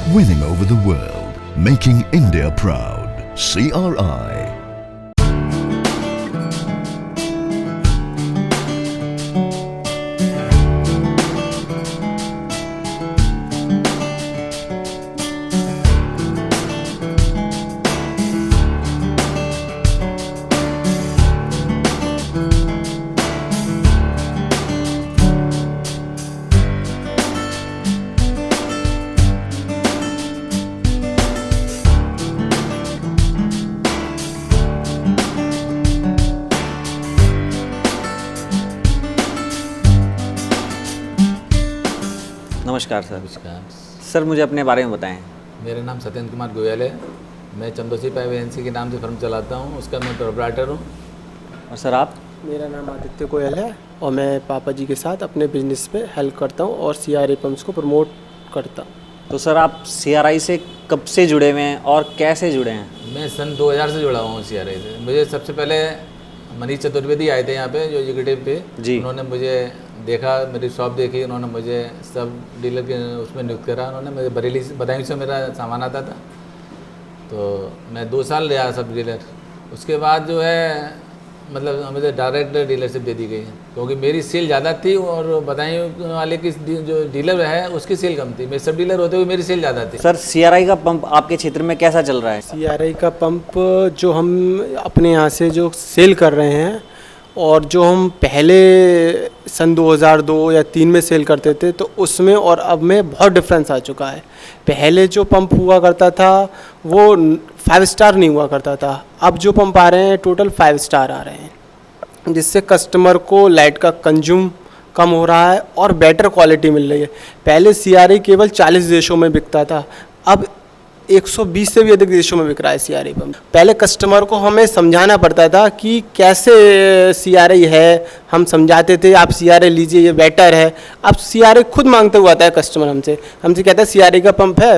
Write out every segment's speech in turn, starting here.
winning over the world, making India proud. CRI. नमस्कार sir. नमस्कार। Sir मुझे अपने बारे में बताएं। मेरा नाम सत्येंद्र कुमार गोयल है। मैं चंदोसी पाइप एजेंसी के नाम से फर्म चलाता हूँ, उसका मैं प्रोप्राइटर हूँ। और सर आप? मेरा नाम आदित्य गोयल है और मैं पापा जी के साथ अपने बिजनेस में हेल्प करता हूँ और CRI पंप्स को प्रमोट करता हूँ। तो सर आप CRI से कब से जुड़े हुए हैं और कैसे जुड़े हैं? मैं सन 2000 से जुड़ा हुआ हूँ CRI से। मुझे सबसे पहले मनीष चतुर्वेदी आए थे यहाँ पे, जो एग्जीक्यूटिव पे जी। उन्होंने मुझे देखा, मेरी शॉप देखी, उन्होंने मुझे सब डीलर के उसमें नियुक्त करा। उन्होंने मुझे बरेली बदायूं से मेरा सामान आता था, तो मैं 2 साल रहा सब डीलर। उसके बाद जो है मतलब मुझे डायरेक्ट डीलरशिप दे दी गई, क्योंकि मेरी सेल ज़्यादा थी और बदायूं वाले की जो डीलर है उसकी सेल कम थी। मेरे सब डीलर होते हुए मेरी सेल ज़्यादा थी। सर CRI का पंप आपके क्षेत्र में कैसा चल रहा है? CRI का पंप जो हम अपने यहाँ से जो सेल कर रहे हैं और जो हम पहले सन 2002 या 3 में सेल करते थे, तो उसमें और अब में बहुत डिफरेंस आ चुका है। पहले जो पंप हुआ करता था वो 5 स्टार नहीं हुआ करता था। अब जो पंप आ रहे हैं टोटल 5 स्टार आ रहे हैं, जिससे कस्टमर को लाइट का कंज्यूम कम हो रहा है और बेटर क्वालिटी मिल रही है। पहले CRI केवल 40 देशों में बिकता था, अब 120 से भी अधिक देशों में बिक रहा है CRI पंप। पहले कस्टमर को हमें समझाना पड़ता था कि कैसे CRI है, हम समझाते थे आप CRI लीजिए ये बेटर है। अब CRI खुद मांगते हुए आता है कस्टमर हमसे कहता है CRI का पंप है।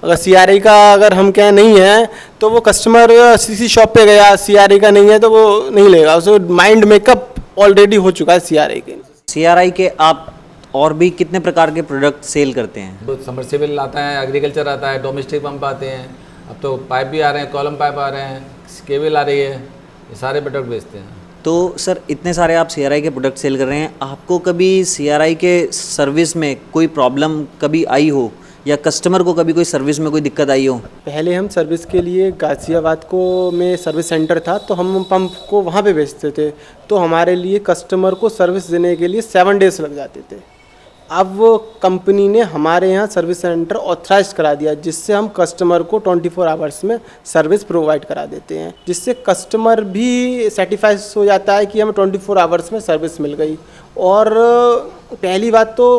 अगर CRI का अगर हम कहें नहीं है तो वो कस्टमर किसी शॉप पे गया, CRI का नहीं है तो वो नहीं लेगा, उसको माइंड मेकअप ऑलरेडी हो चुका है CRI के। CRI के आप और भी कितने प्रकार के प्रोडक्ट सेल करते हैं? तो सबमर्सिबल आता है, एग्रीकल्चर आता है, डोमेस्टिक पंप आते हैं, अब तो पाइप भी आ रहे हैं, कॉलम पाइप आ रहे हैं, केबल आ रही है, ये सारे प्रोडक्ट बेचते हैं। तो सर इतने सारे आप CRI के प्रोडक्ट सेल कर रहे हैं, आपको कभी CRI के सर्विस में कोई प्रॉब्लम कभी आई हो या कस्टमर को कभी कोई सर्विस में कोई दिक्कत आई हो? पहले हम सर्विस के लिए गाज़ियाबाद को में सर्विस सेंटर था, तो हम पंप को वहाँ पे बेचते थे, तो हमारे लिए कस्टमर को सर्विस देने के लिए 7 डेज़ लग जाते थे। अब वो कंपनी ने हमारे यहाँ सर्विस सेंटर ऑथराइज करा दिया, जिससे हम कस्टमर को 24 आवर्स में सर्विस प्रोवाइड करा देते हैं, जिससे कस्टमर भी सेटिस्फाइड हो जाता है कि हमें 24 आवर्स में सर्विस मिल गई। और पहली बात तो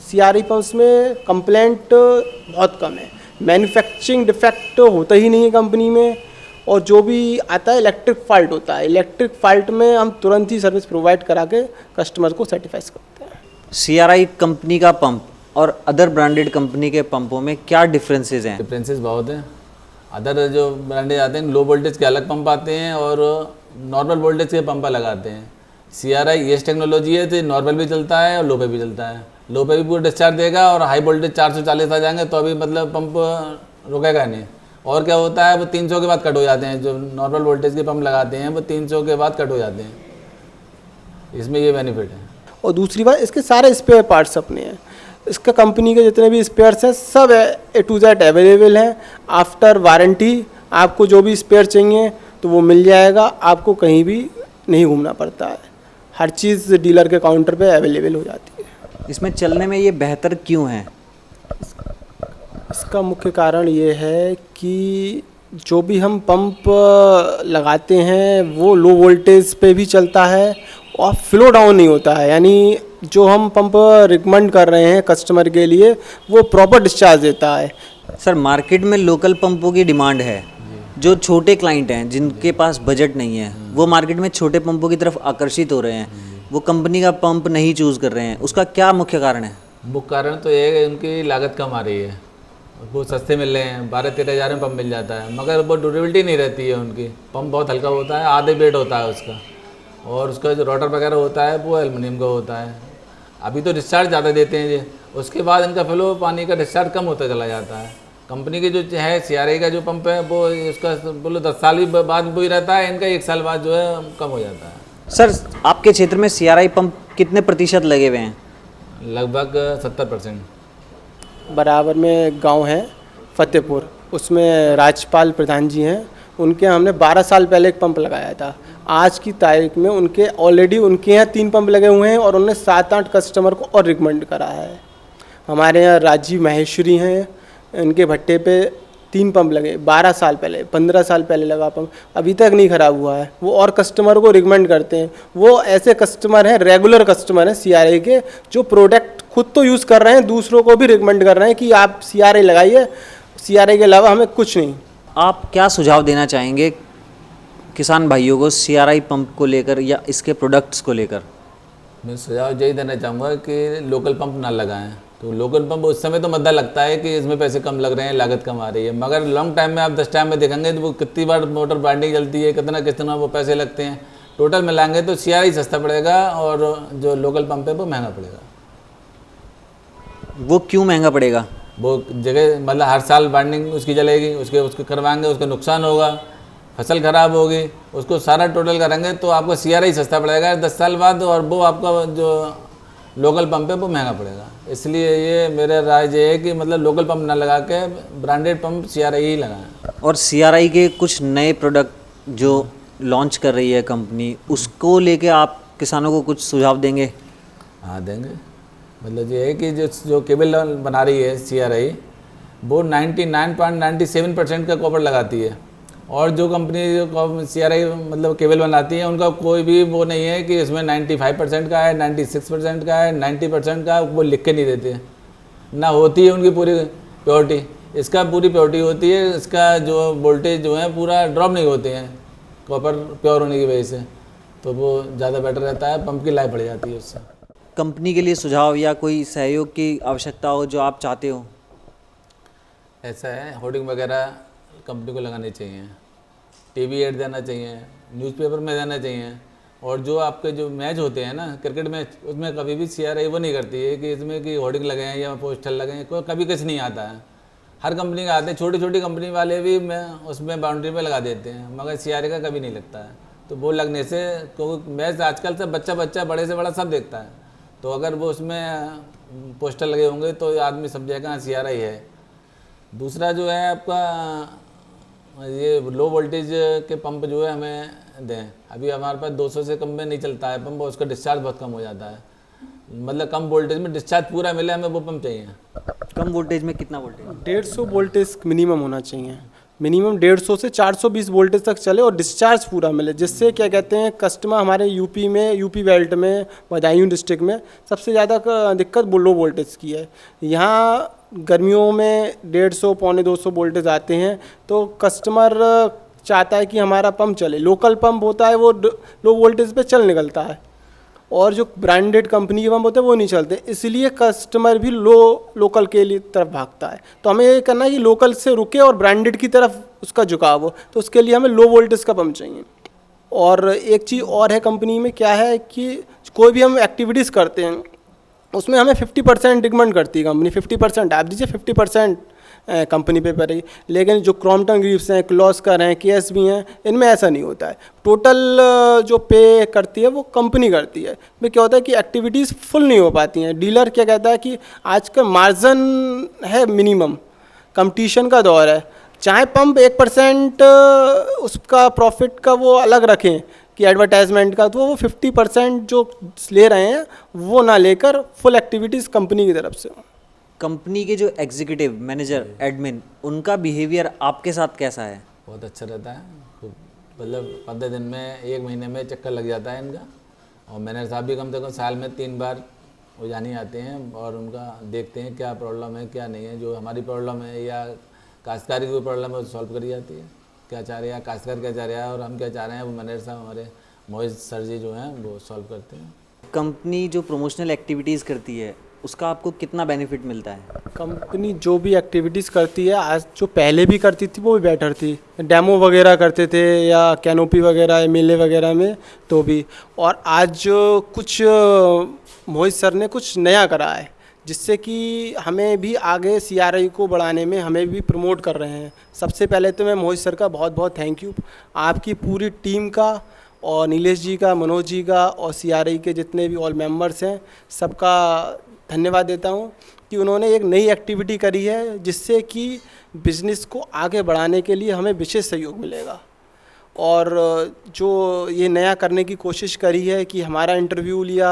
CRI पंप्स में कंप्लेंट बहुत कम है, मैन्युफैक्चरिंग डिफेक्ट होता ही नहीं है कंपनी में, और जो भी आता है इलेक्ट्रिक फॉल्ट होता है। इलेक्ट्रिक फॉल्ट में हम तुरंत ही सर्विस प्रोवाइड करा के कस्टमर को सेटिस्फाई करते हैं। CRI कंपनी का पंप और अदर ब्रांडेड कंपनी के पंपों में क्या डिफरेंसेस हैं? डिफरेंसेस बहुत हैं। अदर जो ब्रांडेड आते हैं लो वोल्टेज के अलग पंप आते हैं और नॉर्मल वोल्टेज के पंप लगाते हैं। CRI ये टेक्नोलॉजी है तो नॉर्मल भी चलता है और लो पे भी चलता है। लो पे भी पूरा डिस्चार्ज देगा और हाई वोल्टेज 440 आ जाएंगे तो अभी मतलब पंप रुकेगा नहीं। और क्या होता है वो 300 के बाद कट हो जाते हैं, जो नॉर्मल वोल्टेज के पंप लगाते हैं वो 300 के बाद कट हो जाते हैं, इसमें ये बेनिफिट है। और दूसरी बात, इसके सारे स्पेयर पार्ट्स अपने हैं। इसका कंपनी के जितने भी स्पेयर्स हैं सब A to Z अवेलेबल हैं। आफ्टर वारंटी आपको जो भी स्पेयर चाहिए तो वो मिल जाएगा, आपको कहीं भी नहीं घूमना पड़ता है, हर चीज़ डीलर के काउंटर पे अवेलेबल हो जाती है। इसमें चलने में ये बेहतर क्यों है? इसका मुख्य कारण ये है कि जो भी हम पंप लगाते हैं वो लो वोल्टेज पे भी चलता है और फ्लो डाउन नहीं होता है, यानी जो हम पंप रिकमेंड कर रहे हैं कस्टमर के लिए वो प्रॉपर डिस्चार्ज देता है। सर मार्केट में लोकल पंपों की डिमांड है, जो छोटे क्लाइंट हैं जिनके पास बजट नहीं है वो मार्केट में छोटे पंपों की तरफ आकर्षित हो रहे हैं, वो कंपनी का पंप नहीं चूज़ कर रहे हैं, उसका क्या मुख्य कारण है? मुख्य कारण तो ये है कि उनकी लागत कम आ रही है, वो सस्ते मिल रहे हैं, 12-13 हज़ार में पंप मिल जाता है, मगर वो ड्यूरेबिलिटी नहीं रहती है उनकी। पंप बहुत हल्का होता है, आधे वेट होता है उसका, और उसका जो रोटर वगैरह होता है वो एल्युमिनियम का होता है। अभी तो डिस्चार्ज ज़्यादा देते हैं ये, उसके बाद इनका फ्लो पानी का डिस्चार्ज कम होता चला जाता है, कंपनी की जो है CRI का जो पंप है वो उसका बोलो 10 साल भी बाद वो ही रहता है, इनका 1 साल बाद जो है कम हो जाता है। सर आपके क्षेत्र में CRI पंप कितने प्रतिशत लगे हुए हैं? लगभग 70%। बराबर में गांव है फतेहपुर, उसमें राजपाल प्रधान जी हैं, उनके हमने 12 साल पहले एक पंप लगाया था। आज की तारीख में उनके ऑलरेडी उनके यहाँ 3 पंप लगे हुए हैं और उन्होंने 7-8 कस्टमर को और रिकमेंड करा है। हमारे यहाँ राजीव माहेश्वरी हैं, इनके भट्टे पे 3 पंप लगे 12 साल पहले, 15 साल पहले लगा पंप, अभी तक नहीं ख़राब हुआ है। वो और कस्टमर को रिकमेंड करते हैं। वो ऐसे कस्टमर हैं, रेगुलर कस्टमर हैं CRI के, जो प्रोडक्ट खुद तो यूज़ कर रहे हैं, दूसरों को भी रिकमेंड कर रहे हैं कि आप CRI लगाइए, CRI के अलावा हमें कुछ नहीं। आप क्या सुझाव देना चाहेंगे किसान भाइयों को CRI पंप को लेकर या इसके प्रोडक्ट्स को लेकर? मैं सुझाव यही देना चाहूँगा कि लोकल पंप ना लगाएं। तो लोकल पंप उस समय तो मद्दा लगता है कि इसमें पैसे कम लग रहे हैं, लागत कम आ रही है, मगर लॉन्ग टाइम में आप 10 टाइम में देखेंगे तो वो कितनी बार मोटर बाइंडिंग चलती है, कितना वो पैसे लगते हैं, टोटल मिलाएंगे तो CRI सस्ता पड़ेगा और जो लोकल पंप है वो महंगा पड़ेगा। वो क्यों महंगा पड़ेगा? वो जगह मतलब हर साल बाइंडिंग उसकी जलेगी, उसके करवाएंगे, उसका नुकसान होगा, फसल खराब होगी, उसको सारा टोटल करेंगे तो आपको CRI सस्ता पड़ेगा 10 साल बाद, और वो आपका जो लोकल पंप है वो महंगा पड़ेगा। इसलिए ये मेरा राय ये है कि मतलब लोकल पंप ना लगा के ब्रांडेड पंप CRI ही लगाएं। और CRI के कुछ नए प्रोडक्ट जो लॉन्च कर रही है कंपनी, उसको लेके आप किसानों को कुछ सुझाव देंगे? हाँ देंगे। मतलब ये है कि जो केबल बना रही है CRI, वो 99.97% का कॉपर लगाती है, और जो कंपनी जो CRI मतलब केबल बनाती है उनका कोई भी वो नहीं है कि इसमें 95% का है, 96% का है, 90% का, वो लिख के नहीं देते हैं, ना होती है उनकी पूरी प्योरिटी। इसका पूरी प्योरिटी होती है, इसका जो वोल्टेज जो है पूरा ड्रॉप नहीं होते हैं कॉपर प्योर होने की वजह से, तो वो ज़्यादा बेटर रहता है, पंप की लाइफ बढ़ जाती है उससे। कंपनी के लिए सुझाव या कोई सहयोग की आवश्यकता हो जो आप चाहते हो? ऐसा है, होर्डिंग वगैरह कंपनी को लगानी चाहिए, TV एड देना चाहिए, न्यूज़पेपर में देना चाहिए, और जो आपके जो मैच होते हैं ना क्रिकेट मैच, उसमें कभी भी CRI वो नहीं करती है कि इसमें कि होर्डिंग लगे हैं या पोस्टर लगे हैं, कोई कभी कुछ नहीं आता है। हर कंपनी का आते हैं, छोटी छोटी कंपनी वाले भी मैं उसमें बाउंड्री में लगा देते हैं, मगर CRI का कभी नहीं लगता है। तो वो लगने से क्योंकि मैच आजकल से बच्चा बड़े से बड़ा सब देखता है, तो अगर वो उसमें पोस्टर लगे होंगे तो आदमी समझेगा हाँ CRI है। दूसरा जो है आपका ये लो वोल्टेज के पंप जो है हमें दें। अभी हमारे पास 200 से कम में नहीं चलता है पंप, उसका डिस्चार्ज बहुत कम हो जाता है, मतलब कम वोल्टेज में डिस्चार्ज पूरा मिले, हमें वो पंप चाहिए। कम वोल्टेज में कितना वोल्टेज? 150 वोल्टेज मिनिमम होना चाहिए, मिनिमम 150 से 420 वोल्टेज तक चले और डिस्चार्ज पूरा मिले, जिससे क्या कहते हैं कस्टमर हमारे यूपी बेल्ट में, बदायूं डिस्ट्रिक्ट में सबसे ज़्यादा दिक्कत लो वोल्टेज की है। यहाँ गर्मियों में 150 पौने 200 वोल्टेज आते हैं, तो कस्टमर चाहता है कि हमारा पंप चले। लोकल पंप होता है वो लो वोल्टेज पे चल निकलता है, और जो ब्रांडेड कंपनी के पंप होते हैं वो नहीं चलते, इसलिए कस्टमर भी लोकल के लिए तरफ भागता है। तो हमें ये करना है कि लोकल से रुके और ब्रांडेड की तरफ उसका झुकाव हो, तो उसके लिए हमें लो वोल्टेज का पंप चाहिए। और एक चीज़ और है कंपनी में, क्या है कि कोई भी हम एक्टिविटीज़ करते हैं उसमें हमें 50% रिकमेंड करती है कंपनी, 50% आप दीजिए, 50% कंपनी पे पड़ेगी। लेकिन जो क्रॉम्पटन ग्रीव्स हैं, क्लॉस्कर हैं, KSB हैं, इनमें ऐसा नहीं होता है। टोटल जो पे करती है वो कंपनी करती है। में क्या होता है कि एक्टिविटीज़ फुल नहीं हो पाती हैं। डीलर क्या कहता है कि आज का मार्जिन है मिनिमम, कंपटीशन का दौर है, चाहे पंप 1% उसका प्रॉफिट का वो अलग रखें कि एडवर्टाइजमेंट का, तो वो 50% जो ले रहे हैं वो ना लेकर फुल एक्टिविटीज़ कंपनी की तरफ से। कंपनी के जो एग्जीक्यूटिव मैनेजर एडमिन, उनका बिहेवियर आपके साथ कैसा है? बहुत अच्छा रहता है, मतलब 15 दिन में 1 महीने में चक्कर लग जाता है इनका, और मैनेजर साहब भी कम से कम साल में 3 बार वो जानी आते हैं और उनका देखते हैं क्या प्रॉब्लम है क्या नहीं है, जो हमारी प्रॉब्लम है या काश्तकारी की कोई प्रॉब्लम है वो सॉल्व करी जाती है, क्या चाह रहे हैं काश्तकार क्या चाह रहा है और हम क्या चाह रहे हैं, वो मैनेजर साहब हमारे मोहित सर जी जो हैं वो सॉल्व करते हैं। कंपनी जो प्रमोशनल एक्टिविटीज़ करती है उसका आपको कितना बेनिफिट मिलता है? कंपनी जो भी एक्टिविटीज़ करती है, आज जो पहले भी करती थी वो भी बेटर थी। डेमो वगैरह करते थे या कैनोपी वगैरह मेले वगैरह में तो भी, और आज कुछ मोहित सर ने कुछ नया करा है, जिससे कि हमें भी आगे CRI को बढ़ाने में हमें भी प्रमोट कर रहे हैं। सबसे पहले तो मैं मोहित सर का बहुत बहुत थैंक यू, आपकी पूरी टीम का और नीलेश जी का, मनोज जी का और CRI के जितने भी ऑल मेंबर्स हैं सबका धन्यवाद देता हूं कि उन्होंने एक नई एक्टिविटी करी है जिससे कि बिज़नेस को आगे बढ़ाने के लिए हमें विशेष सहयोग मिलेगा। और जो ये नया करने की कोशिश करी है कि हमारा इंटरव्यू लिया,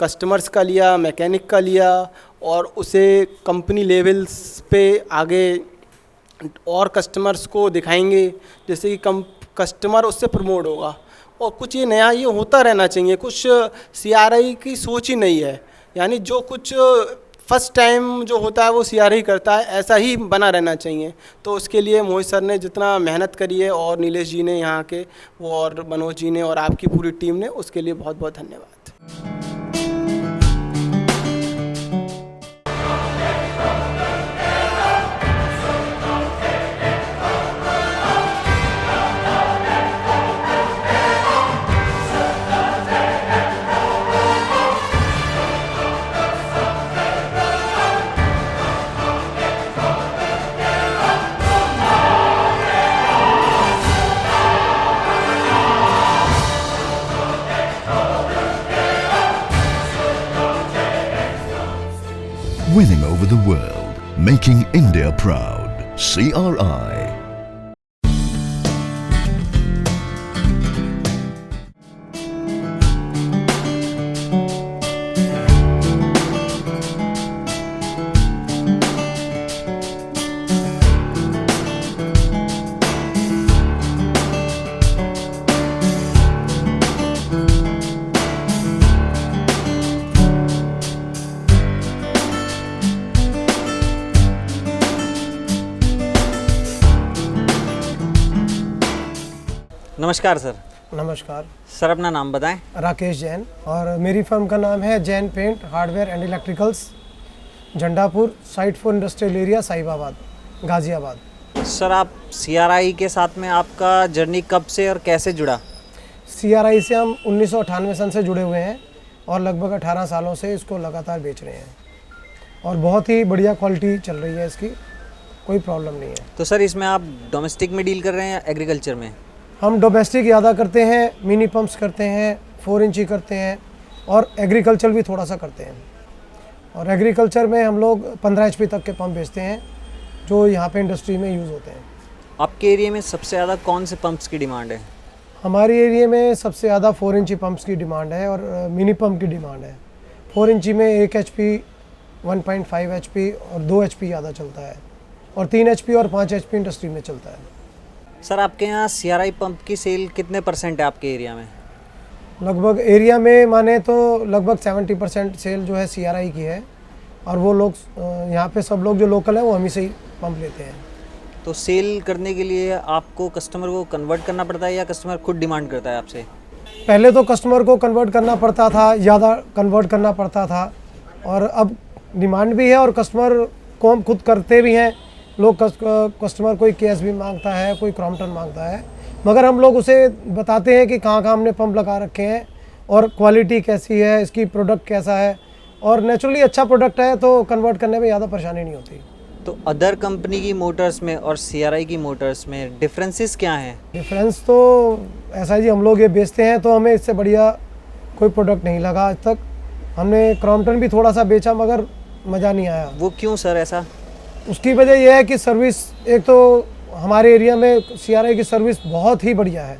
कस्टमर्स का लिया, मैकेनिक का लिया और उसे कंपनी लेवल्स पे आगे और कस्टमर्स को दिखाएंगे, जैसे कि कस्टमर उससे प्रमोट होगा। और कुछ ये नया ये होता रहना चाहिए, कुछ CRI की सोच ही नहीं है, यानी जो कुछ फर्स्ट टाइम जो होता है वो CRI करता है, ऐसा ही बना रहना चाहिए। तो उसके लिए मोहित सर ने जितना मेहनत करी है और नीलेश जी ने यहाँ के वो और मनोज जी ने और आपकी पूरी टीम ने, उसके लिए बहुत बहुत धन्यवाद। Winning over the world, making India proud. CRI. नमस्कार सर। नमस्कार सर, अपना नाम बताएं। राकेश जैन, और मेरी फर्म का नाम है Jain paint hardware and electricals, Jhandapur, site 4 industrial area, Sahibabad, Ghaziabad. Sir, आप CRI के साथ में आपका जर्नी कब से और कैसे जुड़ा? CRI से हम 1998 सन से जुड़े हुए हैं और लगभग 18 सालों से इसको लगातार बेच रहे हैं और बहुत ही बढ़िया क्वालिटी चल रही है इसकी, कोई प्रॉब्लम नहीं है। तो सर, इसमें आप डोमेस्टिक में डील कर रहे हैं या एग्रीकल्चर में? हम डोमेस्टिक ज़्यादा करते हैं, मिनी पंप्स करते हैं, 4 इंची करते हैं और एग्रीकल्चर भी थोड़ा सा करते हैं। और एग्रीकल्चर में हम लोग 15 HP तक के पंप बेचते हैं जो यहाँ पे इंडस्ट्री में यूज़ होते हैं। आपके एरिया में सबसे ज़्यादा कौन से पंप्स की डिमांड है? हमारे एरिया में सबसे ज़्यादा 4 इंची पंप्स की डिमांड है और मिनी पंप की डिमांड है। 4 इंची में 1 HP, 1.5 HP और 2 HP ज़्यादा चलता है और 3 HP और 5 HP इंडस्ट्री में चलता है। सर, आपके यहाँ CRI पंप की सेल कितने % है आपके एरिया में? लगभग एरिया में माने तो लगभग 70% सेल जो है CRI की है और वो लोग यहाँ पे सब लोग जो लोकल हैं वो हम ही से ही पंप लेते हैं। तो सेल करने के लिए आपको कस्टमर को कन्वर्ट करना पड़ता है या कस्टमर खुद डिमांड करता है आपसे? पहले तो कस्टमर को कन्वर्ट करना पड़ता था, ज़्यादा कन्वर्ट करना पड़ता था, और अब डिमांड भी है और कस्टमर को हम खुद करते भी हैं। लोग कस्टमर कोई केस भी मांगता है, कोई क्रॉम्पटन मांगता है, मगर हम लोग उसे बताते हैं कि कहाँ कहाँ हमने पंप लगा रखे हैं और क्वालिटी कैसी है, इसकी प्रोडक्ट कैसा है, और नेचुरली अच्छा प्रोडक्ट है तो कन्वर्ट करने में ज़्यादा परेशानी नहीं होती। तो अदर कंपनी की मोटर्स में और CRI की मोटर्स में डिफरेंसेस क्या हैं? डिफरेंस तो ऐसा जी, हम लोग ये बेचते हैं तो हमें इससे बढ़िया कोई प्रोडक्ट नहीं लगा आज तक। हमने क्रॉम्पटन भी थोड़ा सा बेचा मगर मज़ा नहीं आया। वो क्यों सर ऐसा? उसकी वजह यह है कि सर्विस, एक तो हमारे एरिया में CRI की सर्विस बहुत ही बढ़िया है।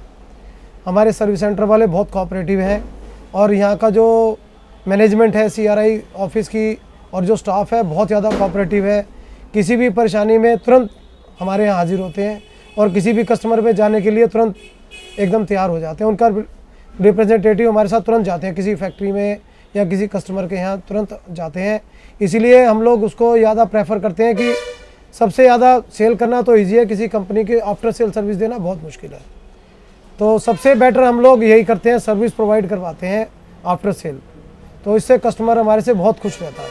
हमारे सर्विस सेंटर वाले बहुत कोऑपरेटिव हैं और यहाँ का जो मैनेजमेंट है CRI ऑफिस की और जो स्टाफ है बहुत ज़्यादा कोऑपरेटिव है। किसी भी परेशानी में तुरंत हमारे यहाँ हाजिर होते हैं और किसी भी कस्टमर पे जाने के लिए तुरंत एकदम तैयार हो जाते हैं। उनका रिप्रेजेंटेटिव हमारे साथ तुरंत जाते हैं, किसी फैक्ट्री में या किसी कस्टमर के यहाँ तुरंत जाते हैं। इसीलिए हम लोग उसको ज़्यादा प्रेफर करते हैं कि सबसे ज़्यादा सेल करना तो ईजी है, किसी कंपनी के आफ्टर सेल सर्विस देना बहुत मुश्किल है। तो सबसे बेटर हम लोग यही करते हैं, सर्विस प्रोवाइड करवाते हैं आफ्टर सेल, तो इससे कस्टमर हमारे से बहुत खुश रहता है।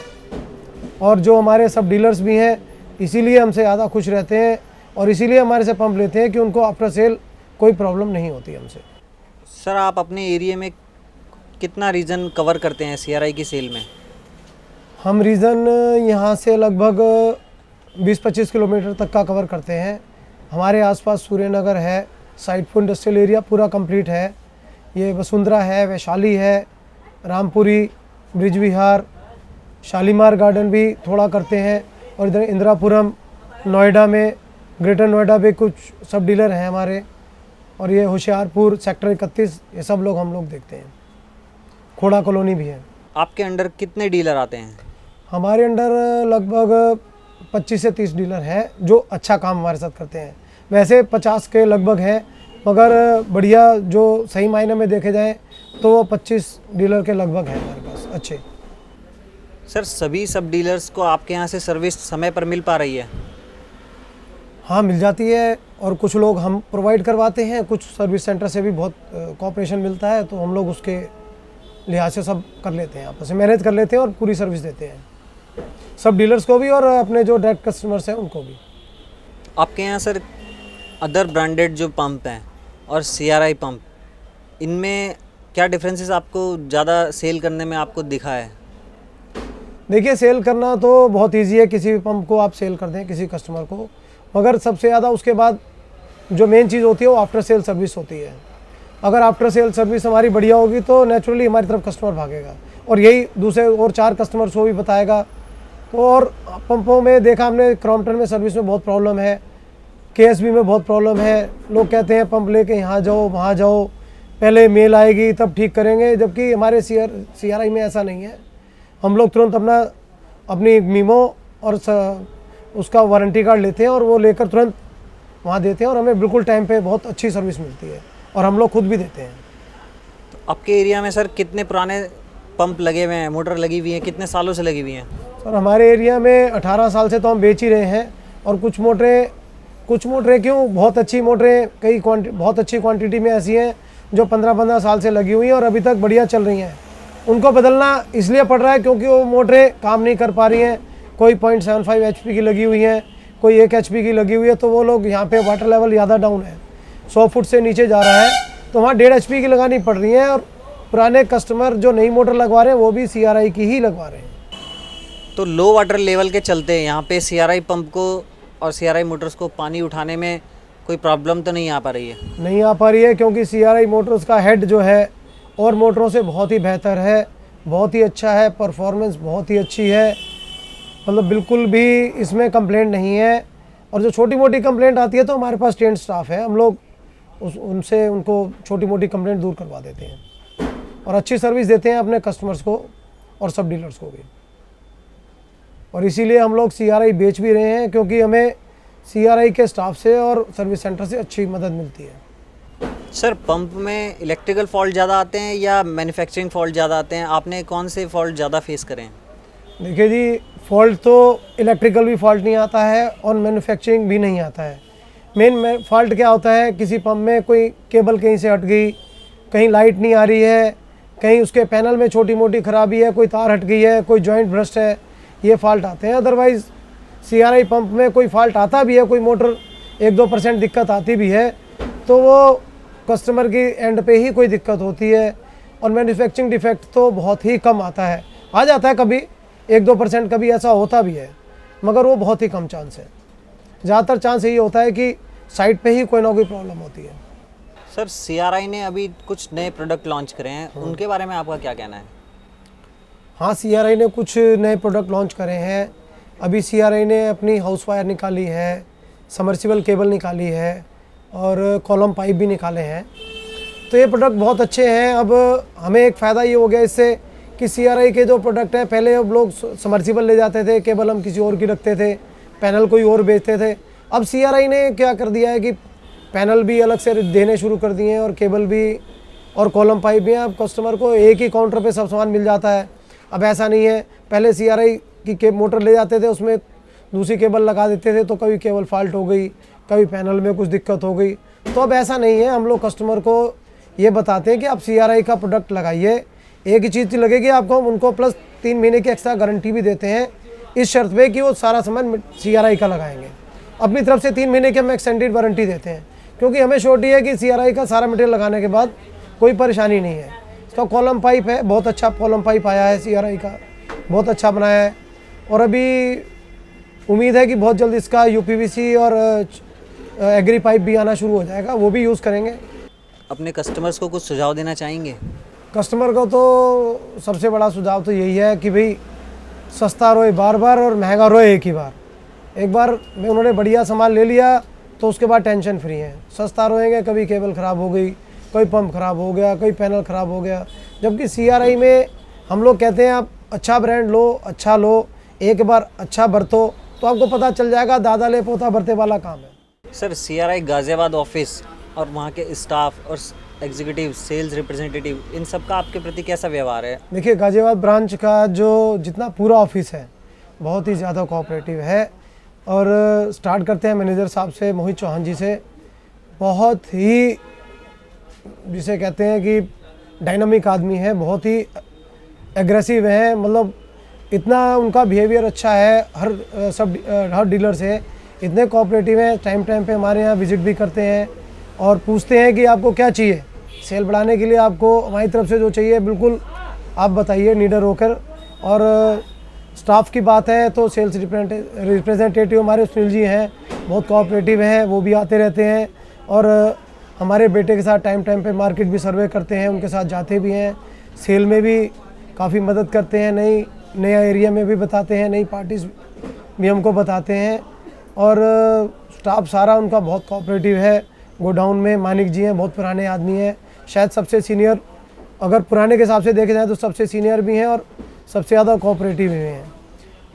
और जो हमारे सब डीलर्स भी हैं इसीलिए हमसे ज़्यादा खुश रहते हैं और इसीलिए हमारे से पंप लेते हैं कि उनको आफ्टर सेल कोई प्रॉब्लम नहीं होती हमसे। सर, आप अपने एरिया में कितना रीजन कवर करते हैं CRI की सेल में? हम रीजन यहाँ से लगभग 20-25 किलोमीटर तक का कवर करते हैं। हमारे आसपास सूर्यनगर है, साइडपुर इंडस्ट्रियल एरिया पूरा कंप्लीट है, ये वसुंधरा है, वैशाली है, रामपुरी, ब्रिज विहार, शालीमार गार्डन भी थोड़ा करते हैं, और इधर इंदिरापुरम, नोएडा में, ग्रेटर नोएडा में कुछ सब डीलर हैं हमारे, और ये होशियारपुर, सेक्टर 31, ये सब लोग हम लोग देखते हैं। खोड़ा कॉलोनी भी है। आपके अंडर कितने डीलर आते हैं? हमारे अंडर लगभग 25 से 30 डीलर हैं जो अच्छा काम हमारे साथ करते हैं। वैसे 50 के लगभग हैं, मगर बढ़िया जो सही मायने में देखे जाए तो वो 25 डीलर के लगभग हैं हमारे पास अच्छे। सर, सभी सब डीलर्स को आपके यहाँ से सर्विस समय पर मिल पा रही है? हाँ, मिल जाती है, और कुछ लोग हम प्रोवाइड करवाते हैं, कुछ सर्विस सेंटर से भी बहुत कोऑपरेशन मिलता है, तो हम लोग उसके लिहाज से सब कर लेते हैं, आपस में मैनेज कर लेते हैं और पूरी सर्विस देते हैं सब डीलर्स को भी और अपने जो डायरेक्ट कस्टमर्स हैं उनको भी। आपके यहाँ सर अदर ब्रांडेड जो पंप हैं और CRI पंप, इनमें क्या डिफरेंसेस आपको ज़्यादा सेल करने में आपको दिखा है? देखिए, सेल करना तो बहुत इजी है, किसी भी पंप को आप सेल कर दें किसी कस्टमर को, मगर सबसे ज़्यादा उसके बाद जो मेन चीज़ होती है वो आफ्टर सेल सर्विस होती है। अगर आफ्टर सेल सर्विस हमारी बढ़िया होगी तो नेचुरली हमारी तरफ कस्टमर भागेगा, और यही दूसरे और 4 कस्टमर्स को भी बताएगा। तो और पंपों में देखा हमने, क्रॉम्पटन में सर्विस में बहुत प्रॉब्लम है, KSB में बहुत प्रॉब्लम है। लोग कहते हैं पंप लेके यहाँ जाओ वहाँ जाओ, पहले मेल आएगी तब ठीक करेंगे, जबकि हमारे CRI में ऐसा नहीं है। हम लोग तुरंत अपनी मीमो और उसका वारंटी कार्ड लेते हैं और वो लेकर तुरंत वहाँ देते हैं, और हमें बिल्कुल टाइम पे बहुत अच्छी सर्विस मिलती है, और हम लोग खुद भी देते हैं। तो आपके एरिया में सर कितने पुराने पंप लगे हुए हैं, मोटर लगी हुई हैं, कितने सालों से लगी हुई हैं? सर, हमारे एरिया में 18 साल से तो हम बेच ही रहे हैं, और कुछ मोटरें क्यों, बहुत अच्छी मोटरें बहुत अच्छी क्वांटिटी में ऐसी हैं जो 15-15 साल से लगी हुई हैं और अभी तक बढ़िया चल रही हैं। उनको बदलना इसलिए पड़ रहा है क्योंकि वो मोटरें काम नहीं कर पा रही हैं। कोई 0.75 HP की लगी हुई हैं, कोई 1 HP की लगी हुई है, तो वो लोग यहाँ पे वाटर लेवल ज़्यादा डाउन है, 100 फुट से नीचे जा रहा है, तो वहाँ 1.5 HP की लगानी पड़ रही है, और पुराने कस्टमर जो नई मोटर लगवा रहे हैं वो भी CRI की ही लगवा रहे हैं। तो लो वाटर लेवल के चलते यहाँ पे CRI पंप को और CRI मोटर्स को पानी उठाने में कोई प्रॉब्लम तो नहीं आ पा रही है? नहीं आ पा रही है, क्योंकि CRI मोटर्स का हेड जो है और मोटरों से बहुत ही बेहतर है, बहुत ही अच्छा है, परफॉर्मेंस बहुत ही अच्छी है, मतलब बिल्कुल भी इसमें कंप्लेंट नहीं है। और जो छोटी मोटी कंप्लेंट आती है तो हमारे पास ट्रेंड स्टाफ है, हम लोग उनसे उनको छोटी मोटी कंप्लेंट दूर करवा देते हैं, और अच्छी सर्विस देते हैं अपने कस्टमर्स को और सब डीलर्स को भी। और इसीलिए हम लोग CRI बेच भी रहे हैं, क्योंकि हमें CRI के स्टाफ से और सर्विस सेंटर से अच्छी मदद मिलती है। सर, पंप में इलेक्ट्रिकल फॉल्ट ज़्यादा आते हैं या मैन्युफैक्चरिंग फॉल्ट ज़्यादा आते हैं? आपने कौन से फॉल्ट ज़्यादा फेस करें हैं? देखिए जी, फॉल्ट तो इलेक्ट्रिकल भी फॉल्ट नहीं आता है और मैन्युफैक्चरिंग भी नहीं आता है। मेन फॉल्ट क्या होता है, किसी पंप में कोई केबल कहीं से हट गई, कहीं लाइट नहीं आ रही है, कहीं उसके पैनल में छोटी मोटी खराबी है, कोई तार हट गई है, कोई जॉइंट ब्रस्ट है, ये फॉल्ट आते हैं। अदरवाइज़ CRI पंप में कोई फॉल्ट आता भी है, कोई मोटर 1-2% दिक्कत आती भी है, तो वो कस्टमर की एंड पे ही कोई दिक्कत होती है, और मैन्युफैक्चरिंग डिफेक्ट तो बहुत ही कम आता है। आ जाता है कभी 1-2% कभी ऐसा होता भी है, मगर वो बहुत ही कम चांस है। ज़्यादातर चांस यही होता है कि साइट पे ही कोई ना कोई प्रॉब्लम होती है। सर, CRI ने अभी कुछ नए प्रोडक्ट लॉन्च करे हैं, उनके बारे में आपका क्या कहना है? हाँ, CRI ने कुछ नए प्रोडक्ट लॉन्च करे हैं। अभी CRI ने अपनी हाउस वायर निकाली है, समर्सिबल केबल निकाली है, और कॉलम पाइप भी निकाले हैं। तो ये प्रोडक्ट बहुत अच्छे हैं। अब हमें एक फ़ायदा ये हो गया इससे कि CRI के जो प्रोडक्ट हैं, पहले अब लोग समर्सिबल ले जाते थे, केबल हम किसी और की रखते थे, पैनल कोई और बेचते थे। अब CRI ने क्या कर दिया है कि पैनल भी अलग से देने शुरू कर दिए हैं, और केबल भी और कॉलम पाइप भी हैं। अब कस्टमर को एक ही काउंटर पे सब सामान मिल जाता है। अब ऐसा नहीं है, पहले CRI की मोटर ले जाते थे, उसमें दूसरी केबल लगा देते थे, तो कभी केबल फॉल्ट हो गई, कभी पैनल में कुछ दिक्कत हो गई। तो अब ऐसा नहीं है, हम लोग कस्टमर को ये बताते हैं कि आप CRI का प्रोडक्ट लगाइए, एक ही चीज़ लगेगी आपको, हम उनको प्लस 3 महीने की एक्स्ट्रा गारंटी भी देते हैं, इस शर्त पे कि वो सारा सामान CRI का लगाएंगे। अपनी तरफ से 3 महीने की हम एक्सटेंडेड वारंटी देते हैं, क्योंकि हमें श्योरिटी है कि CRI का सारा मटेरियल लगाने के बाद कोई परेशानी नहीं है। इसका कॉलम पाइप है, बहुत अच्छा कॉलम पाइप आया है CRI का, बहुत अच्छा बनाया है। और अभी उम्मीद है कि बहुत जल्द इसका यूपीवीसी और एग्री पाइप भी आना शुरू हो जाएगा, वो भी यूज़ करेंगे। अपने कस्टमर्स को कुछ सुझाव देना चाहेंगे? कस्टमर को तो सबसे बड़ा सुझाव तो यही है कि भाई सस्ता रोए बार बार और महंगा रोए एक ही बार। एक बार में उन्होंने बढ़िया सामान ले लिया तो उसके बाद टेंशन फ्री है। सस्ता रोएंगे, कभी केबल ख़राब हो गई, कोई पंप ख़राब हो गया, कोई पैनल ख़राब हो गया। जबकि CRI में हम लोग कहते हैं आप अच्छा ब्रांड लो, अच्छा लो, एक बार अच्छा बरतो तो आपको पता चल जाएगा, दादा ले पोता बरते वाला काम है। सर, CRI गाज़ियाबाद ऑफिस और वहाँ के स्टाफ और एग्जीक्यूटिव, सेल्स रिप्रेजेंटेटिव, इन सब का आपके प्रति कैसा व्यवहार है? देखिए, गाज़ियाबाद ब्रांच का जो जितना पूरा ऑफिस है बहुत ही ज़्यादा कोऑपरेटिव है। और स्टार्ट करते हैं मैनेजर साहब से, मोहित चौहान जी से। बहुत ही जिसे कहते हैं कि डायनामिक आदमी है, बहुत ही एग्रेसिव है, मतलब इतना उनका बिहेवियर अच्छा है। हर डीलर से इतने कोऑपरेटिव हैं, टाइम पे हमारे यहाँ विजिट भी करते हैं और पूछते हैं कि आपको क्या चाहिए, सेल बढ़ाने के लिए आपको हमारी तरफ से जो चाहिए बिल्कुल आप बताइए निडर होकर। और स्टाफ की बात है तो सेल्स रिप्रेजेंटेटिव हमारे सुनील जी हैं, बहुत कोऑपरेटिव हैं, वो भी आते रहते हैं। और हमारे बेटे के साथ टाइम पे मार्केट भी सर्वे करते हैं, उनके साथ जाते भी हैं, सेल में भी काफ़ी मदद करते हैं, नया एरिया में भी बताते हैं, नई पार्टीज भी हमको बताते हैं। और स्टाफ सारा उनका बहुत कोऑपरेटिव है। गोडाउन में मानिक जी हैं, बहुत पुराने आदमी हैं, शायद सबसे सीनियर, अगर पुराने के हिसाब से देखे जाए तो सबसे सीनियर भी हैं और सबसे ज़्यादा कोऑपरेटिव भी हैं।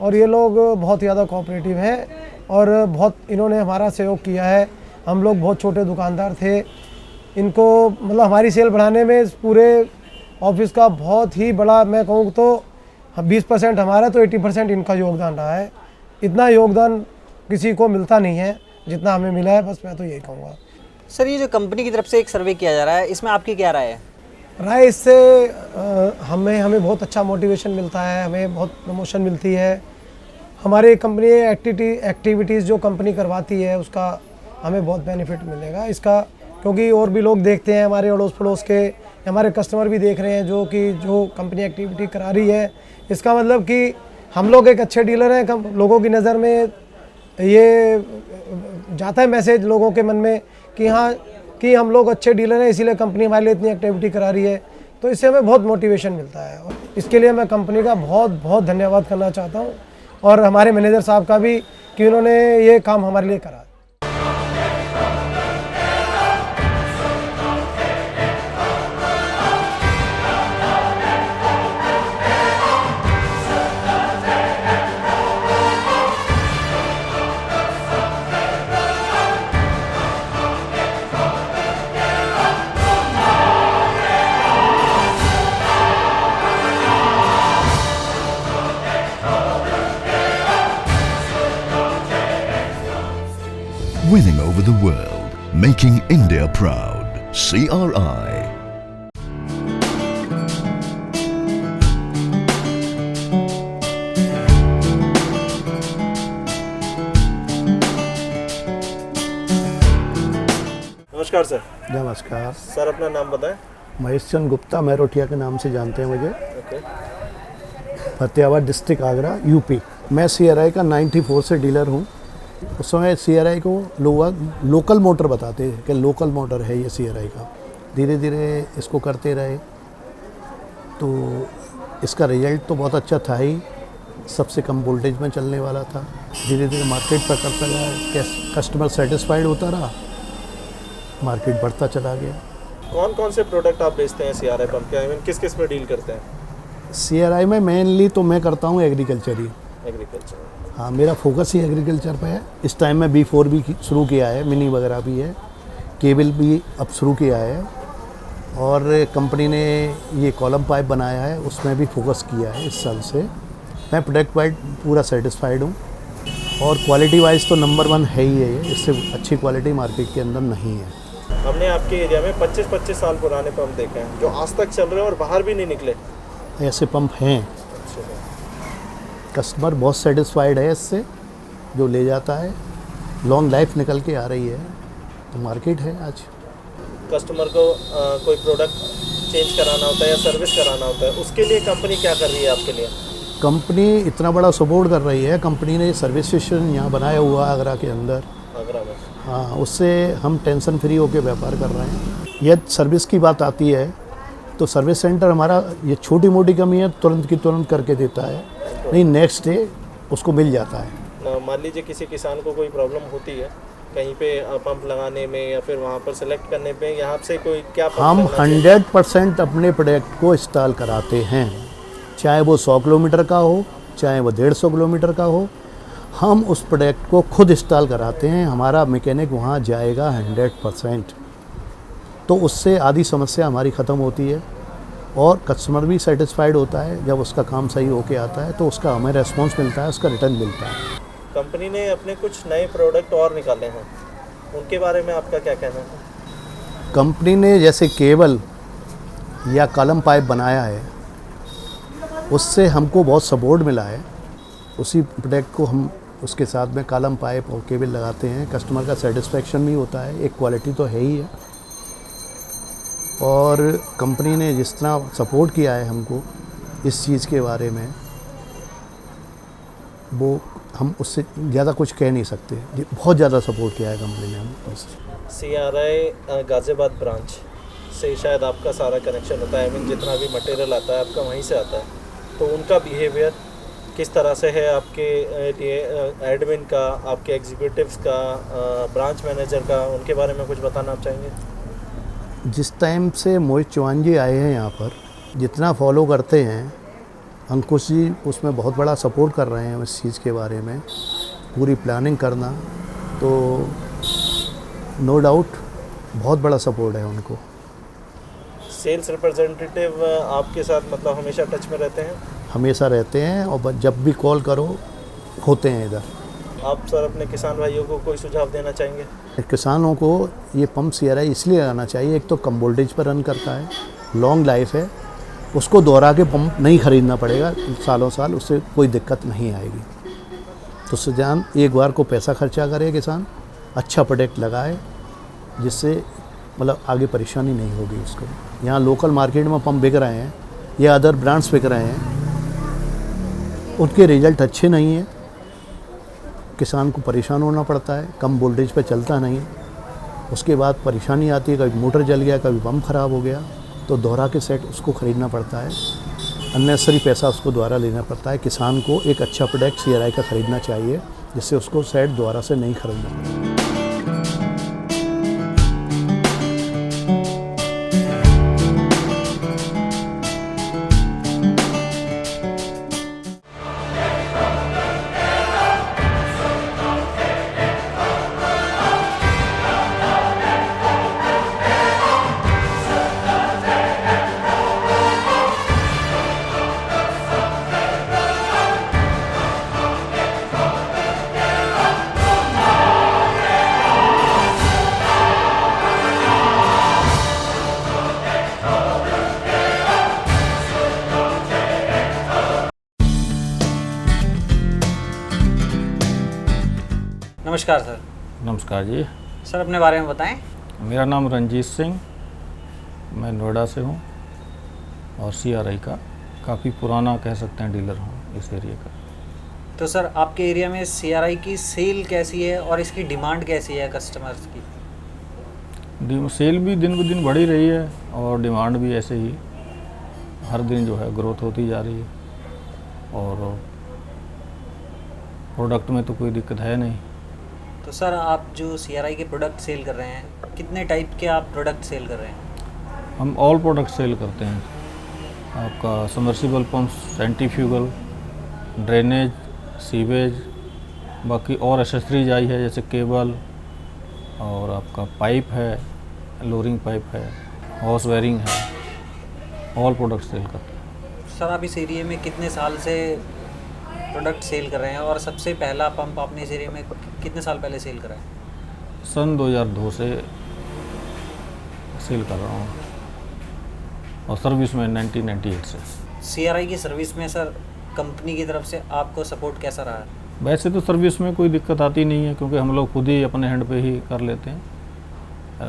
और ये लोग बहुत ज़्यादा कोऑपरेटिव हैं और बहुत इन्होंने हमारा सहयोग किया है। हम लोग बहुत छोटे दुकानदार थे, इनको मतलब हमारी सेल बढ़ाने में पूरे ऑफिस का बहुत ही बड़ा, मैं कहूँ तो 20% हमारा तो 80% इनका योगदान रहा है। इतना योगदान किसी को मिलता नहीं है जितना हमें मिला है, बस मैं तो यही कहूँगा। सर, ये जो कंपनी की तरफ से एक सर्वे किया जा रहा है, इसमें आपकी क्या राय है? राय इससे हमें बहुत अच्छा मोटिवेशन मिलता है, हमें बहुत प्रमोशन मिलती है। हमारी कंपनी एक्टिविटीज़ जो कंपनी करवाती है उसका हमें बहुत बेनिफिट मिलेगा इसका, क्योंकि और भी लोग देखते हैं, हमारे अड़ोस पड़ोस के हमारे कस्टमर भी देख रहे हैं जो कंपनी एक्टिविटी करा रही है। इसका मतलब कि हम लोग एक अच्छे डीलर हैं, लोगों की नज़र में ये जाता है मैसेज लोगों के मन में कि हाँ कि हम लोग अच्छे डीलर हैं, इसीलिए कंपनी हमारे लिए इतनी एक्टिविटी करा रही है। तो इससे हमें बहुत मोटिवेशन मिलता है और इसके लिए मैं कंपनी का बहुत बहुत धन्यवाद करना चाहता हूँ और हमारे मैनेजर साहब का भी कि उन्होंने ये काम हमारे लिए करा। Winning over the world, making India proud. CRI. नमस्कार सर। नमस्कार सर, अपना नाम बताएं। महेश चंद गुप्ता, मैरोठिया के नाम से जानते हैं मुझे। Okay. Fatehabad district, Agra, UP. मैं CRI का 94 से डीलर हूँ। उस समय CRI को लोग लोकल मोटर बताते हैं कि लोकल मोटर है ये CRI का। धीरे धीरे इसको करते रहे तो इसका रिजल्ट तो बहुत अच्छा था ही, सबसे कम वोल्टेज में चलने वाला था। धीरे धीरे मार्केट पर करता गया, कस्टमर सेटिस्फाइड होता रहा, मार्केट बढ़ता चला गया। कौन कौन से प्रोडक्ट आप बेचते हैं CRI पंप के? आई मीन किस किस में डील करते हैं? CRI में मेनली तो मैं करता हूँ एग्रीकल्चर ही। एग्रीकल्चर। हाँ, मेरा फोकस ही एग्रीकल्चर पे है। इस टाइम में B4 भी शुरू किया है, मिनी वगैरह भी है, केबल भी अब शुरू किया है और कंपनी ने ये कॉलम पाइप बनाया है, उसमें भी फोकस किया है इस साल से। मैं प्रोडक्ट वाइज पूरा सेटिस्फाइड हूँ और क्वालिटी वाइज तो नंबर 1 है ही है, इससे अच्छी क्वालिटी मार्केट के अंदर नहीं है। हमने आपके एरिया में 25-25 साल पुराने पंप देखे हैं जो आज तक चल रहे हैं और बाहर भी नहीं निकले। ऐसे पंप हैं, कस्टमर बहुत सेटिस्फाइड है इससे, जो ले जाता है लॉन्ग लाइफ निकल के आ रही है, तो मार्केट है आज। कस्टमर को कोई प्रोडक्ट चेंज कराना होता है या सर्विस कराना होता है, उसके लिए कंपनी क्या कर रही है आपके लिए? कंपनी इतना बड़ा सपोर्ट कर रही है, कंपनी ने सर्विस स्टेशन यहाँ बनाया हुआ है आगरा के अंदर। आगरा में हाँ, उससे हम टेंशन फ्री होकर व्यापार कर रहे हैं। यह सर्विस की बात आती है तो सर्विस सेंटर हमारा ये छोटी मोटी कमी है तुरंत की तुरंत करके देता है, नहीं नेक्स्ट डे उसको मिल जाता है। मान लीजिए किसी किसान को कोई प्रॉब्लम होती है कहीं पे पंप लगाने में या फिर वहाँ पर सेलेक्ट करने पे, यहाँ से कोई क्या पंप हम लगना चाहिए? 100% अपने प्रोडक्ट को इंस्टॉल कराते हैं, चाहे वो 100 किलोमीटर का हो, चाहे वो 150 किलोमीटर का हो। हम उस प्रोडक्ट को खुद इंस्टॉल कराते हैं, हमारा मैकेनिक वहाँ जाएगा 100%। तो उससे आधी समस्या हमारी ख़त्म होती है और कस्टमर भी सेटिस्फाइड होता है। जब उसका काम सही होके आता है तो उसका हमें रेस्पॉन्स मिलता है, उसका रिटर्न मिलता है। कंपनी ने अपने कुछ नए प्रोडक्ट और निकाले हैं, उनके बारे में आपका क्या कहना है? कंपनी ने जैसे केबल या कॉलम पाइप बनाया है, उससे हमको बहुत सपोर्ट मिला है। उसी प्रोडक्ट को हम उसके साथ में कॉलम पाइप और केबल लगाते हैं, कस्टमर का सेटिस्फेक्शन भी होता है। एक क्वालिटी तो है ही है, और कंपनी ने जिस तरह सपोर्ट किया है हमको इस चीज़ के बारे में, वो हम उससे ज़्यादा कुछ कह नहीं सकते। बहुत ज़्यादा सपोर्ट किया है कंपनी ने हमको। CRI गाज़ियाबाद ब्रांच से शायद आपका सारा कनेक्शन होता है, जितना भी मटेरियल आता है आपका वहीं से आता है, तो उनका बिहेवियर किस तरह से है आपके लिए, एडमिन का, आपके एग्जीक्यूटिव्स का, ब्रांच मैनेजर का, उनके बारे में कुछ बताना आप चाहेंगे? जिस टाइम से मोहित चौहान जी आए हैं यहाँ पर, जितना फॉलो करते हैं, अंकुश जी उसमें बहुत बड़ा सपोर्ट कर रहे हैं उस चीज़ के बारे में, पूरी प्लानिंग करना, तो नो डाउट बहुत बड़ा सपोर्ट है उनको। सेल्स रिप्रेजेंटेटिव आपके साथ मतलब हमेशा टच में रहते हैं? हमेशा रहते हैं, और जब भी कॉल करो होते हैं इधर। आप सर अपने किसान भाइयों को कोई सुझाव देना चाहेंगे? किसानों को ये पंप CRI इसलिए लगाना चाहिए, एक तो कम वोल्टेज पर रन करता है, लॉन्ग लाइफ है, उसको दोहरा के पंप नहीं ख़रीदना पड़ेगा सालों साल, उससे कोई दिक्कत नहीं आएगी। तो सुजान एक बार को पैसा खर्चा करे किसान, अच्छा प्रोडक्ट लगाए, जिससे मतलब आगे परेशानी नहीं होगी उसको। यहाँ लोकल मार्केट में पंप बिक रहे हैं या अदर ब्रांड्स बिक रहे हैं, उनके रिजल्ट अच्छे नहीं हैं, किसान को परेशान होना पड़ता है, कम वोल्टेज पे चलता नहीं, उसके बाद परेशानी आती है, कभी मोटर जल गया, कभी पंप ख़राब हो गया, तो दोहरा के सेट उसको ख़रीदना पड़ता है, अननेसेसरी पैसा उसको दोबारा लेना पड़ता है। किसान को एक अच्छा प्रोडक्ट CRI का ख़रीदना चाहिए, जिससे उसको सेट दोबारा से नहीं खरीदना पड़े। नमस्कार सर। नमस्कार जी। सर अपने बारे में बताएं। मेरा नाम रंजीत सिंह, मैं नोएडा से हूँ और CRI का काफ़ी पुराना कह सकते हैं डीलर हूँ इस एरिया का। तो सर आपके एरिया में CRI की सेल कैसी है और इसकी डिमांड कैसी है कस्टमर्स की? सेल भी दिन ब दिन बढ़ी रही है और डिमांड भी ऐसे ही हर दिन जो है ग्रोथ होती जा रही है, और प्रोडक्ट में तो कोई दिक्कत है नहीं। तो सर आप जो CRI के प्रोडक्ट सेल कर रहे हैं, कितने टाइप के आप प्रोडक्ट सेल कर रहे हैं? हम ऑल प्रोडक्ट सेल करते हैं। आपका submersible pump, centrifugal, drainage, sewage, बाकी और एसेसरीज आई है जैसे केबल, और आपका पाइप है, लोरिंग पाइप है, हॉर्स वेयरिंग है, ऑल प्रोडक्ट सेल करते हैं। सर आप इस एरिया में कितने साल से प्रोडक्ट सेल कर रहे हैं, और सबसे पहला पंप आपने इस एरिया में कितने साल पहले सेल करा है? सन 2002 से सेल कर रहा हूँ, और सर्विस में 1998 से। CRI की सर्विस में सर कंपनी की तरफ से आपको सपोर्ट कैसा रहा है? वैसे तो सर्विस में कोई दिक्कत आती नहीं है, क्योंकि हम लोग खुद ही अपने हैंड पे ही कर लेते हैं,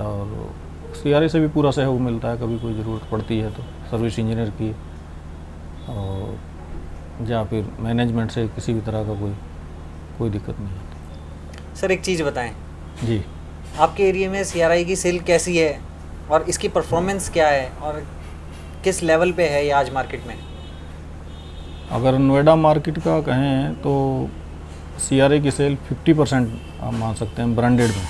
और CRI से भी पूरा सहयोग मिलता है। कभी कोई ज़रूरत पड़ती है तो सर्विस इंजीनियर की, और या फिर मैनेजमेंट से किसी भी तरह का कोई दिक्कत नहीं आती। सर एक चीज़ बताएं, जी, आपके एरिया में CRI की सेल कैसी है और इसकी परफॉर्मेंस क्या है और किस लेवल पे है ये आज मार्केट में? अगर नोएडा मार्केट का कहें तो CRI की सेल 50% आप मान सकते हैं ब्रांडेड में।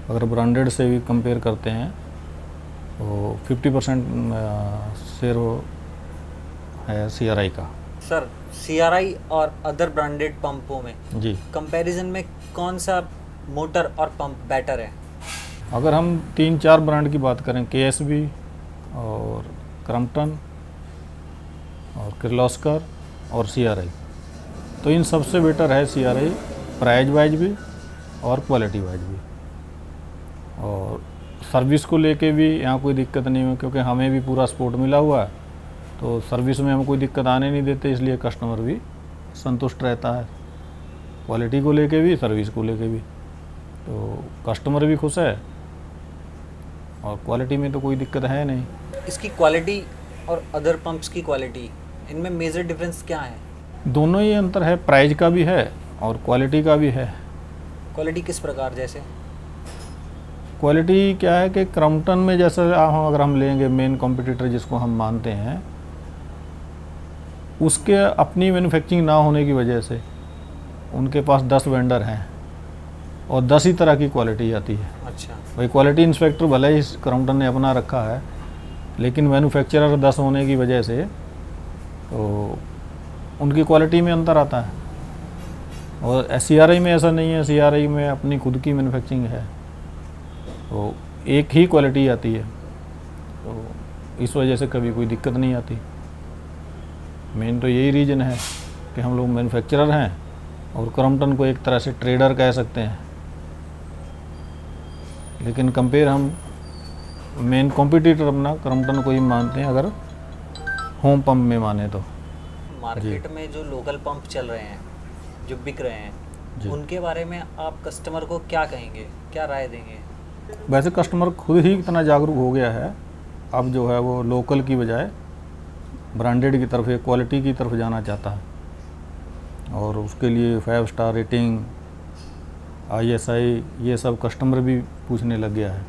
अगर ब्रांडेड से भी कंपेयर करते हैं तो 50% शेयर है CRI का। सर CRI और अदर ब्रांडेड पंपों में जी, कंपैरिजन में कौन सा मोटर और पंप बेटर है? अगर हम 3-4 ब्रांड की बात करें, KSB और क्रम्पटन और किर्लोस्कर और CRI, तो इन सबसे बेटर है CRI, प्राइस वाइज भी और क्वालिटी वाइज भी। और सर्विस को लेके भी यहाँ कोई दिक्कत नहीं है, क्योंकि हमें भी पूरा सपोर्ट मिला हुआ है, तो सर्विस में हम कोई दिक्कत आने नहीं देते, इसलिए कस्टमर भी संतुष्ट रहता है, क्वालिटी को लेके भी, सर्विस को लेके भी। तो कस्टमर भी खुश है और क्वालिटी में तो कोई दिक्कत है नहीं। इसकी क्वालिटी और अदर पंप्स की क्वालिटी, इनमें मेजर डिफरेंस क्या है? दोनों ही अंतर है, प्राइस का भी है और क्वालिटी का भी है। क्वालिटी किस प्रकार? जैसे क्वालिटी क्या है कि क्रम्पटन में जैसे अगर हम लेंगे मेन कॉम्पिटिटर जिसको हम मानते हैं, उसके अपनी मैन्युफैक्चरिंग ना होने की वजह से उनके पास 10 वेंडर हैं और 10 ही तरह की क्वालिटी आती है। अच्छा, भाई क्वालिटी इंस्पेक्टर भले ही क्रम्पटन ने अपना रखा है, लेकिन मैन्युफैक्चरर 10 होने की वजह से तो उनकी क्वालिटी में अंतर आता है। और CRI में ऐसा नहीं है, CRI में अपनी खुद की मैन्युफैक्चरिंग है, तो एक ही क्वालिटी आती है, तो इस वजह से कभी कोई दिक्कत नहीं आती। मेन तो यही रीज़न है कि हम लोग मैन्युफैक्चरर हैं और क्रम्पटन को एक तरह से ट्रेडर कह सकते हैं, लेकिन कंपेयर हम मेन कॉम्पिटिटर अपना क्रम्पटन को ही मानते हैं अगर होम पंप में माने तो। मार्केट में जो लोकल पंप चल रहे हैं, जो बिक रहे हैं, उनके बारे में आप कस्टमर को क्या कहेंगे, क्या राय देंगे? वैसे कस्टमर खुद ही इतना जागरूक हो गया है, अब जो है वो लोकल की बजाय ब्रांडेड की तरफ, क्वालिटी की तरफ जाना चाहता है, और उसके लिए 5 स्टार रेटिंग, ISI, ये सब कस्टमर भी पूछने लग गया है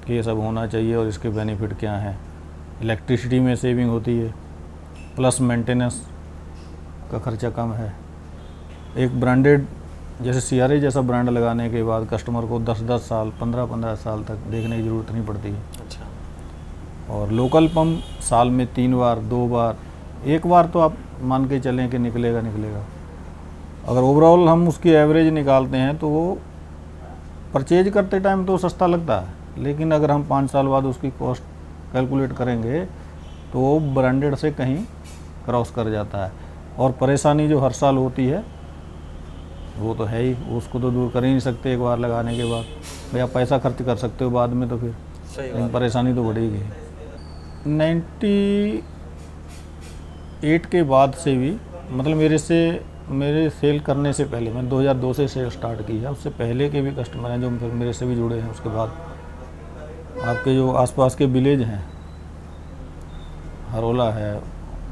कि ये सब होना चाहिए और इसके बेनिफिट क्या हैं। इलेक्ट्रिसिटी में सेविंग होती है, प्लस मेंटेनेंस का खर्चा कम है। एक ब्रांडेड जैसे CRI जैसा ब्रांड लगाने के बाद कस्टमर को 10-10 साल, 15-15 साल तक देखने की ज़रूरत नहीं पड़ती है। अच्छा, और लोकल पंप साल में 3 बार, 2 बार, 1 बार तो आप मान के चलें कि निकलेगा। अगर ओवरऑल हम उसकी एवरेज निकालते हैं तो वो परचेज करते टाइम तो सस्ता लगता है, लेकिन अगर हम 5 साल बाद उसकी कॉस्ट कैलकुलेट करेंगे तो वो ब्रांडेड से कहीं क्रॉस कर जाता है। और परेशानी जो हर साल होती है वो तो है ही, उसको तो दूर कर ही नहीं सकते एक बार लगाने के बाद। भाई आप पैसा खर्च कर सकते हो बाद में तो फिर, सही लेकिन परेशानी तो बढ़ेगी। 98 के बाद से भी, मतलब मेरे सेल करने से पहले, मैंने 2002 से सेल स्टार्ट की है, उससे पहले के भी कस्टमर हैं जो फिर मेरे से भी जुड़े हैं। उसके बाद आपके जो आसपास के विलेज हैं, हरोला है,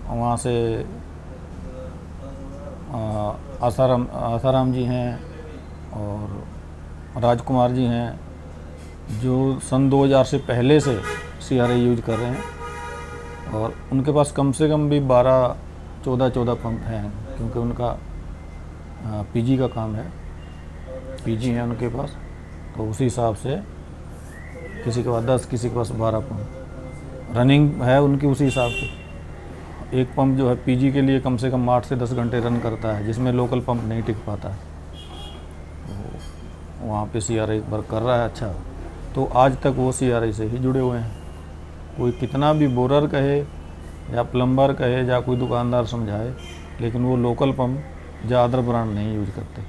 वहाँ से आसाराम जी हैं और राजकुमार जी हैं, जो सन 2000 से पहले से CRI यूज कर रहे हैं, और उनके पास कम से कम भी 12-14 पंप हैं, क्योंकि उनका PG का काम है, PG है उनके पास, तो उसी हिसाब से किसी के पास 10, किसी के पास 12 पंप रनिंग है उनकी, उसी हिसाब से। एक पंप जो है PG के लिए कम से कम 8 से 10 घंटे रन करता है, जिसमें लोकल पंप नहीं टिक पाता है। तो वहाँ पे CRI वर्क कर रहा है अच्छा, तो आज तक वो CRI से ही जुड़े हुए हैं। कोई कितना भी बोरर कहे या प्लम्बर कहे या कोई दुकानदार समझाए, लेकिन वो लोकल पंप या अदर ब्रांड नहीं यूज करते।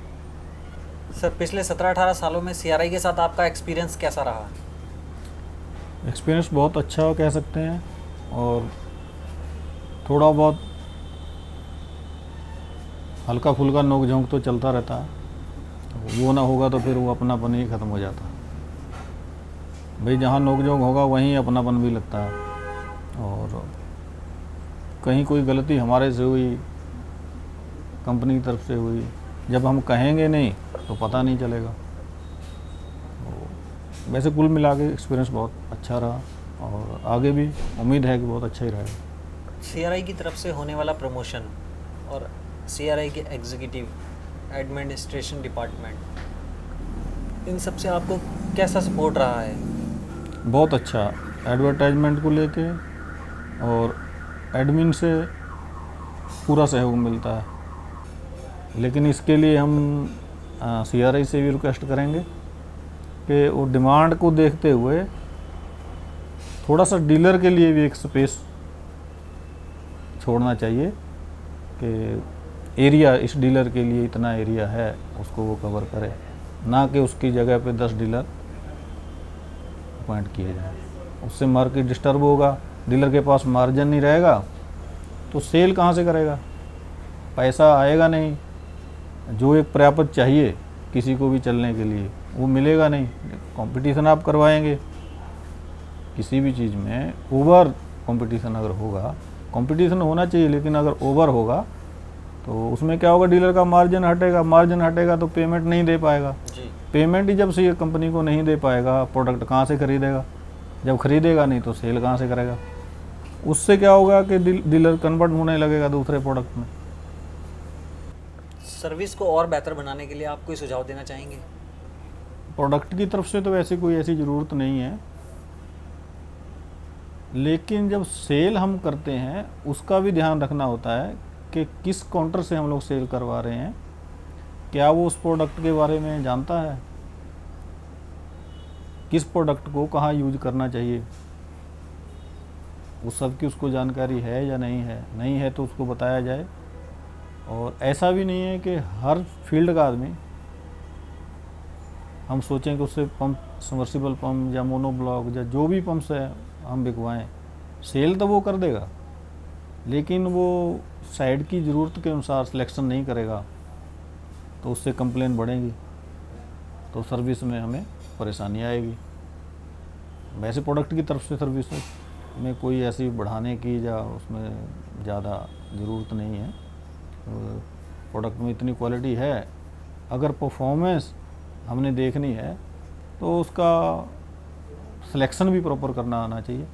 सर पिछले 17-18 सालों में CRI के साथ आपका एक्सपीरियंस कैसा रहा? एक्सपीरियंस बहुत अच्छा कह सकते हैं, और थोड़ा बहुत हल्का फुल्का नोक झोंक तो चलता रहता है, तो वो ना होगा तो फिर वो अपनापन ही ख़त्म हो जाता है। भाई जहाँ नोक झोंक होगा वहीं अपनापन भी लगता है, और कहीं कोई गलती हमारे से हुई कंपनी की तरफ से हुई, जब हम कहेंगे नहीं तो पता नहीं चलेगा। तो वैसे कुल मिला के एक्सपीरियंस बहुत अच्छा रहा और आगे भी उम्मीद है कि बहुत अच्छा ही रहेगा। CRI की तरफ से होने वाला प्रमोशन और CRI के एग्जीक्यूटिव एडमिनिस्ट्रेशन डिपार्टमेंट, इन सब से आपको कैसा सपोर्ट रहा है? बहुत अच्छा, एडवर्टाइजमेंट को लेके और एडमिन से पूरा सहयोग मिलता है। लेकिन इसके लिए हम CRI से भी रिक्वेस्ट करेंगे कि वो डिमांड को देखते हुए थोड़ा सा डीलर के लिए भी एक स्पेस छोड़ना चाहिए कि एरिया, इस डीलर के लिए इतना एरिया है, उसको वो कवर करे, ना कि उसकी जगह पे 10 डीलर अपॉइंट किए जाए। उससे मार्केट डिस्टर्ब होगा, डीलर के पास मार्जिन नहीं रहेगा तो सेल कहाँ से करेगा, पैसा आएगा नहीं। जो एक पर्याप्त चाहिए किसी को भी चलने के लिए वो मिलेगा नहीं। कंपटीशन आप करवाएंगे किसी भी चीज़ में, ओवर कंपटीशन अगर होगा, कंपटीशन होना चाहिए लेकिन अगर ओवर होगा तो उसमें क्या होगा, डीलर का मार्जिन हटेगा, मार्जिन हटेगा तो पेमेंट नहीं दे पाएगा। पेमेंट ही जब से ये कंपनी को नहीं दे पाएगा, प्रोडक्ट कहाँ से खरीदेगा, जब खरीदेगा नहीं तो सेल कहाँ से करेगा। उससे क्या होगा कि डीलर कन्वर्ट होने लगेगा दूसरे प्रोडक्ट में। सर्विस को और बेहतर बनाने के लिए आप कोई सुझाव देना चाहेंगे? प्रोडक्ट की तरफ से तो वैसे कोई ऐसी ज़रूरत नहीं है, लेकिन जब सेल हम करते हैं उसका भी ध्यान रखना होता है कि किस काउंटर से हम लोग सेल करवा रहे हैं, क्या वो उस प्रोडक्ट के बारे में जानता है, किस प्रोडक्ट को कहाँ यूज करना चाहिए, उस सब की उसको जानकारी है या नहीं है। नहीं है तो उसको बताया जाए। और ऐसा भी नहीं है कि हर फील्ड का आदमी हम सोचें कि उससे पंप, सबमर्सिबल पंप या मोनोब्लॉक या जो भी पंप्स है हम बिकवाएं। सेल तो वो कर देगा लेकिन वो साइड की ज़रूरत के अनुसार सिलेक्शन नहीं करेगा तो उससे कंप्लेन बढ़ेगी, तो सर्विस में हमें परेशानी आएगी। वैसे प्रोडक्ट की तरफ से सर्विस में कोई ऐसी बढ़ाने की या उसमें ज़्यादा ज़रूरत नहीं है। प्रोडक्ट में इतनी क्वालिटी है, अगर परफॉर्मेंस हमने देखनी है तो उसका सिलेक्शन भी प्रॉपर करना आना चाहिए।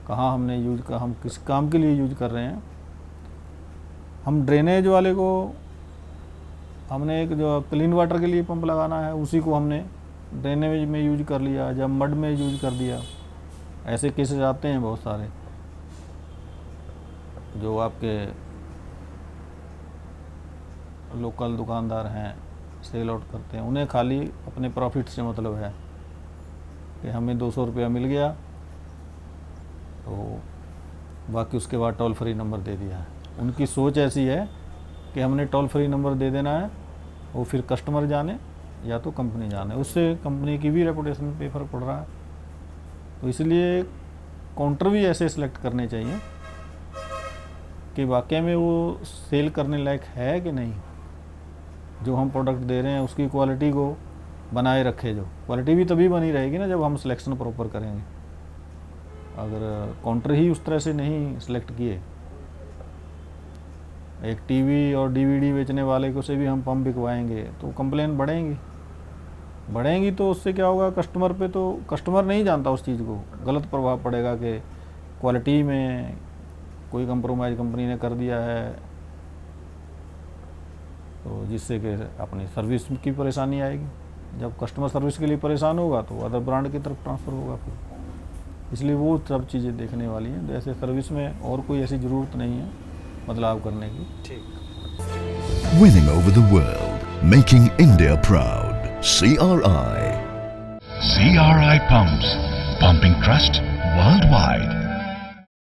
कहाँ हमने यूज का, हम किस काम के लिए यूज कर रहे हैं। हम ड्रेनेज वाले को, हमने एक जो क्लीन वाटर के लिए पंप लगाना है उसी को हमने ड्रेनेज में यूज कर लिया या मड में यूज कर दिया। ऐसे केसेस आते हैं बहुत सारे, जो आपके लोकल दुकानदार हैं, सेल आउट करते हैं, उन्हें खाली अपने प्रॉफिट से मतलब है कि हमें 200 रुपया मिल गया तो बाकी उसके बाद टोल फ्री नंबर दे दिया है। उनकी सोच ऐसी है कि हमने टोल फ्री नंबर दे देना है, वो फिर कस्टमर जाने या तो कंपनी जाने, उससे कंपनी की भी रेपुटेशन पे फर्क पड़ रहा है। तो इसलिए काउंटर भी ऐसे सिलेक्ट करने चाहिए कि वाकई में वो सेल करने लायक है कि नहीं। जो हम प्रोडक्ट दे रहे हैं उसकी क्वालिटी को बनाए रखे। जो क्वालिटी भी तभी बनी रहेगी ना जब हम सिलेक्शन प्रॉपर करेंगे। अगर काउंटर ही उस तरह से नहीं सिलेक्ट किए, एक टीवी और डीवीडी बेचने वाले को से भी हम पंप बिकवाएंगे तो कंप्लेन बढ़ेंगी तो उससे क्या होगा, कस्टमर पे तो कस्टमर नहीं जानता उस चीज़ को, गलत प्रभाव पड़ेगा कि क्वालिटी में कोई कंप्रोमाइज़ कंपनी ने कर दिया है, तो जिससे कि अपनी सर्विस की परेशानी आएगी। जब कस्टमर सर्विस के लिए परेशान होगा तो अदर ब्रांड की तरफ ट्रांसफ़र होगा फिर। इसलिए वो सब चीज़ें देखने वाली हैं। जैसे सर्विस में और कोई ऐसी ज़रूरत नहीं है बदलाव करने की। ठीक। Winning over the world, making India proud. CRI. CRI Pumps, pumping trust worldwide.